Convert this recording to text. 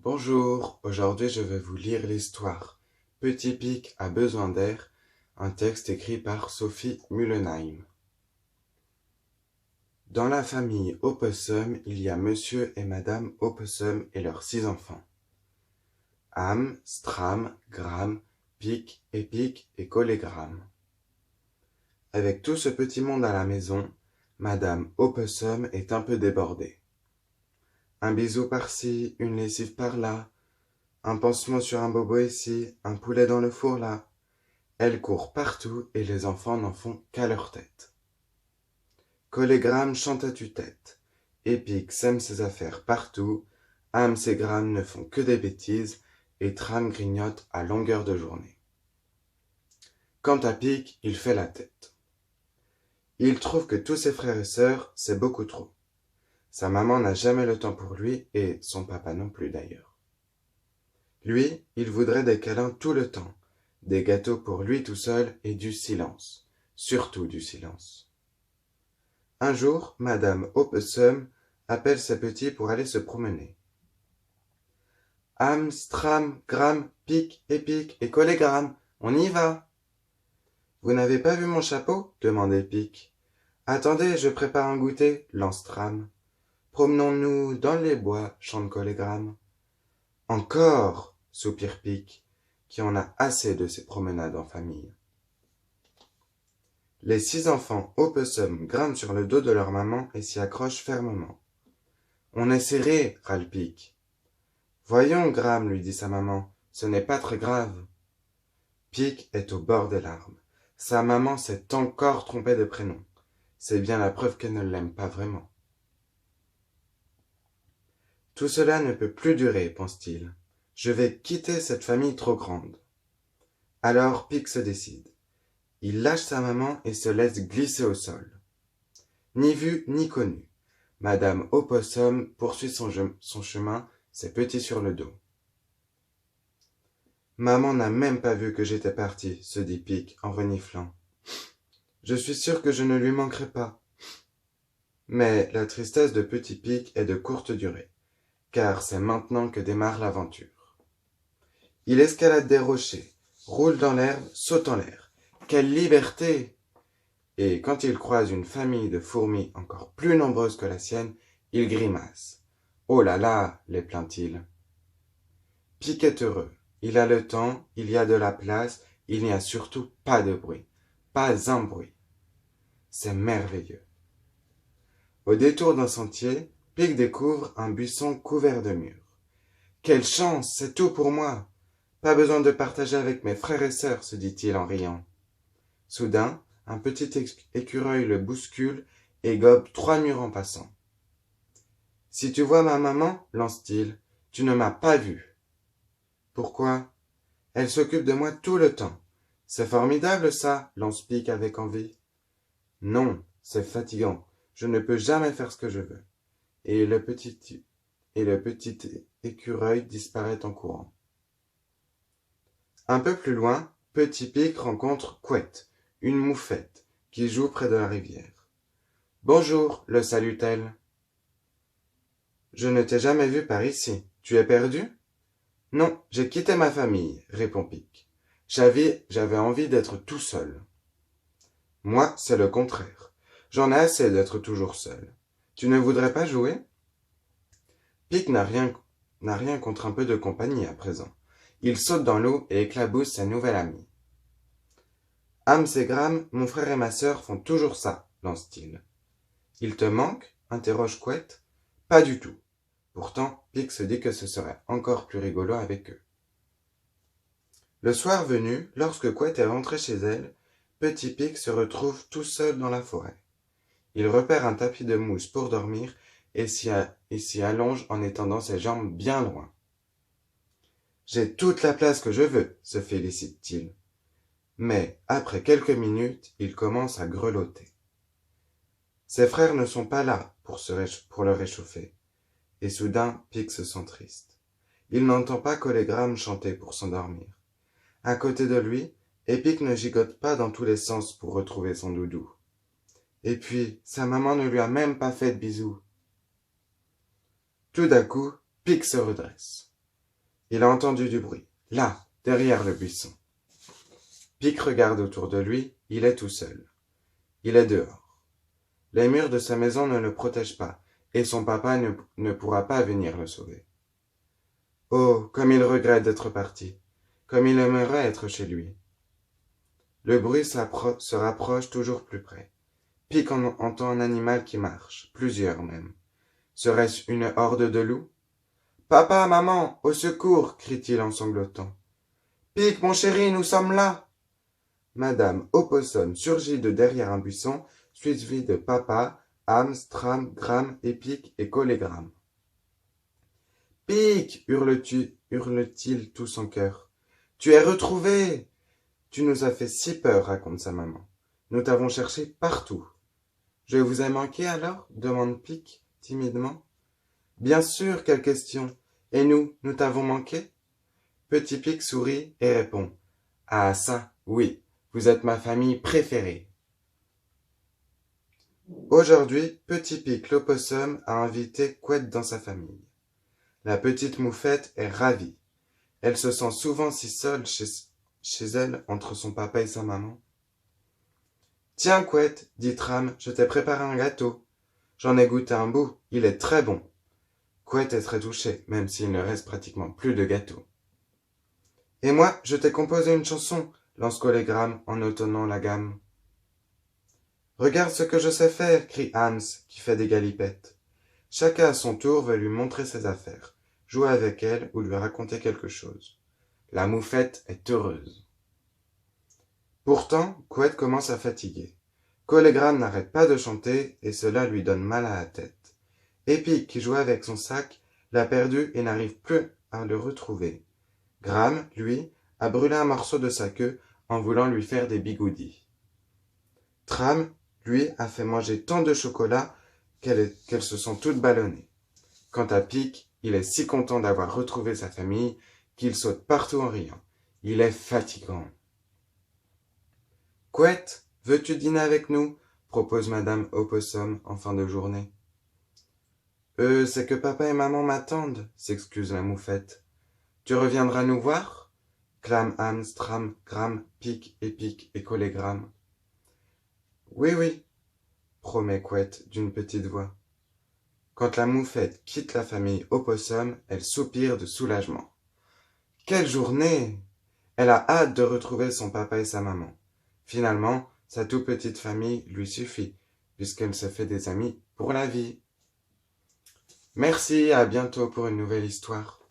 Bonjour, aujourd'hui je vais vous lire l'histoire Petit Pic a besoin d'air, un texte écrit par Sophie Mullenheim. Dans la famille Opossum, il y a Monsieur et Madame Opossum et leurs 6 enfants. Ham, Stram, Gram, Pic, Épic et Collégramme. Avec tout ce petit monde à la maison, Madame Opossum est un peu débordée. Un bisou par-ci, une lessive par-là, un pansement sur un bobo ici, un poulet dans le four là. Elle court partout et les enfants n'en font qu'à leur tête. Collégramme chante à tue-tête. Épic sème ses affaires partout. Hams et Gram ne font que des bêtises et Tram grignote à longueur de journée. Quant à Pic, il fait la tête. Il trouve que tous ses frères et sœurs, c'est beaucoup trop. Sa maman n'a jamais le temps pour lui et son papa non plus d'ailleurs. Lui, il voudrait des câlins tout le temps, des gâteaux pour lui tout seul et du silence, surtout du silence. Un jour, Madame Opossum appelle ses petits pour aller se promener. Ham, Stram, Gram, Pic, Épic et Collégramme, on y va. Vous n'avez pas vu mon chapeau demande Épic. Attendez, je prépare un goûter, lance Stram. Promenons-nous dans les bois, chante Collégramme. Encore, soupire Pic, qui en a assez de ces promenades en famille. Les 6 enfants Opossum grimpent sur le dos de leur maman et s'y accrochent fermement. On est serré, râle Pic. Voyons, Gram, lui dit sa maman, ce n'est pas très grave. Pic est au bord des larmes. Sa maman s'est encore trompée de prénom. C'est bien la preuve qu'elle ne l'aime pas vraiment. Tout cela ne peut plus durer, pense-t-il. Je vais quitter cette famille trop grande. Alors Pic se décide. Il lâche sa maman et se laisse glisser au sol. Ni vu ni connu, Madame Opossum poursuit son chemin, ses petits sur le dos. Maman n'a même pas vu que j'étais parti, se dit Pic en reniflant. Je suis sûr que je ne lui manquerai pas. Mais la tristesse de Petit Pic est de courte durée, car c'est maintenant que démarre l'aventure. Il escalade des rochers, roule dans l'herbe, saute en l'air. Quelle liberté! Et quand il croise une famille de fourmis encore plus nombreuses que la sienne, il grimace. Oh là là, les plaint-il. Pic est heureux. Il a le temps, il y a de la place, il n'y a surtout pas de bruit. Pas un bruit. C'est merveilleux. Au détour d'un sentier, Pic découvre un buisson couvert de mûres. Quelle chance, c'est tout pour moi. Pas besoin de partager avec mes frères et sœurs, se dit-il en riant. Soudain, un petit écureuil le bouscule et gobe 3 mûres en passant. Si tu vois ma maman, lance-t-il, tu ne m'as pas vu. Pourquoi? Elle s'occupe de moi tout le temps. C'est formidable ça, lance Pic avec envie. Non, c'est fatigant. Je ne peux jamais faire ce que je veux. Et le petit écureuil disparaît en courant. Un peu plus loin, Petit Pic rencontre Couette, une moufette, qui joue près de la rivière. Bonjour, le salue-t-elle. Je ne t'ai jamais vu par ici. Tu es perdu? Non, j'ai quitté ma famille, répond Pic. J'avais envie d'être tout seul. Moi, c'est le contraire. J'en ai assez d'être toujours seul. Tu ne voudrais pas jouer? Pic n'a rien contre un peu de compagnie à présent. Il saute dans l'eau et éclabousse sa nouvelle amie. Hams et Gram, mon frère et ma sœur font toujours ça, lance-t-il. Il te manque? Interroge Couette. Pas du tout. Pourtant, Pic se dit que ce serait encore plus rigolo avec eux. Le soir venu, lorsque Couette est rentrée chez elle, Petit Pic se retrouve tout seul dans la forêt. Il repère un tapis de mousse pour dormir et s'y allonge en étendant ses jambes bien loin. J'ai toute la place que je veux, se félicite-t-il. Mais, après quelques minutes, il commence à grelotter. Ses frères ne sont pas là pour le réchauffer. Et soudain, Pic se sent triste. Il n'entend pas Collégramme chanter pour s'endormir. À côté de lui, Épic ne gigote pas dans tous les sens pour retrouver son doudou. Et puis, sa maman ne lui a même pas fait de bisous. Tout d'un coup, Pic se redresse. Il a entendu du bruit, là, derrière le buisson. Pic regarde autour de lui, il est tout seul. Il est dehors. Les murs de sa maison ne le protègent pas, et son papa ne pourra pas venir le sauver. Oh, comme il regrette d'être parti, comme il aimerait être chez lui. Le bruit se rapproche toujours plus près. Pic entend un animal qui marche, plusieurs même. Serait-ce une horde de loups? Papa, maman, au secours, crie-t-il en sanglotant. Pic, mon chéri, nous sommes là. Madame Opossum surgit de derrière un buisson, suivie de papa, Ham, Stram, Gram, Pic et Colégramme. Pic, hurle-t-il tout son cœur. Tu es retrouvé! Tu nous as fait si peur, raconte sa maman. Nous t'avons cherché partout. Je vous ai manqué alors? Demande Pic, timidement. Bien sûr, quelle question! Et nous t'avons manqué? Petit Pic sourit et répond. Ah ça, oui, vous êtes ma famille préférée. Aujourd'hui, Petit Pic l'opossum a invité Couette dans sa famille. La petite moufette est ravie. Elle se sent souvent si seule chez elle entre son papa et sa maman. Tiens, Couette, dit Tram, je t'ai préparé un gâteau. J'en ai goûté un bout, il est très bon. Couette est très touchée, même s'il ne reste pratiquement plus de gâteau. Et moi, je t'ai composé une chanson, lance Colégramme en ôtonnant la gamme. Regarde ce que je sais faire, crie Hans, qui fait des galipettes. Chacun à son tour veut lui montrer ses affaires, jouer avec elle ou lui raconter quelque chose. La moufette est heureuse. Pourtant, Couette commence à fatiguer. Colégramme n'arrête pas de chanter et cela lui donne mal à la tête. Pic, qui jouait avec son sac, l'a perdu et n'arrive plus à le retrouver. Gram, lui, a brûlé un morceau de sa queue en voulant lui faire des bigoudis. Tram, lui, a fait manger tant de chocolat qu'elles se sont toutes ballonnées. Quant à Pic, il est si content d'avoir retrouvé sa famille qu'il saute partout en riant. Il est fatigant. Couette, veux-tu dîner avec nous? Propose Madame Opossum en fin de journée. C'est que papa et maman m'attendent, s'excuse la moufette. Tu reviendras nous voir? Clame Ham, Stram, Gram, Pic et Colégramme. Oui, promet Couette d'une petite voix. Quand la moufette quitte la famille Opossum, elle soupire de soulagement. Quelle journée! Elle a hâte de retrouver son papa et sa maman. Finalement, sa toute petite famille lui suffit, puisqu'elle se fait des amis pour la vie. Merci, à bientôt pour une nouvelle histoire.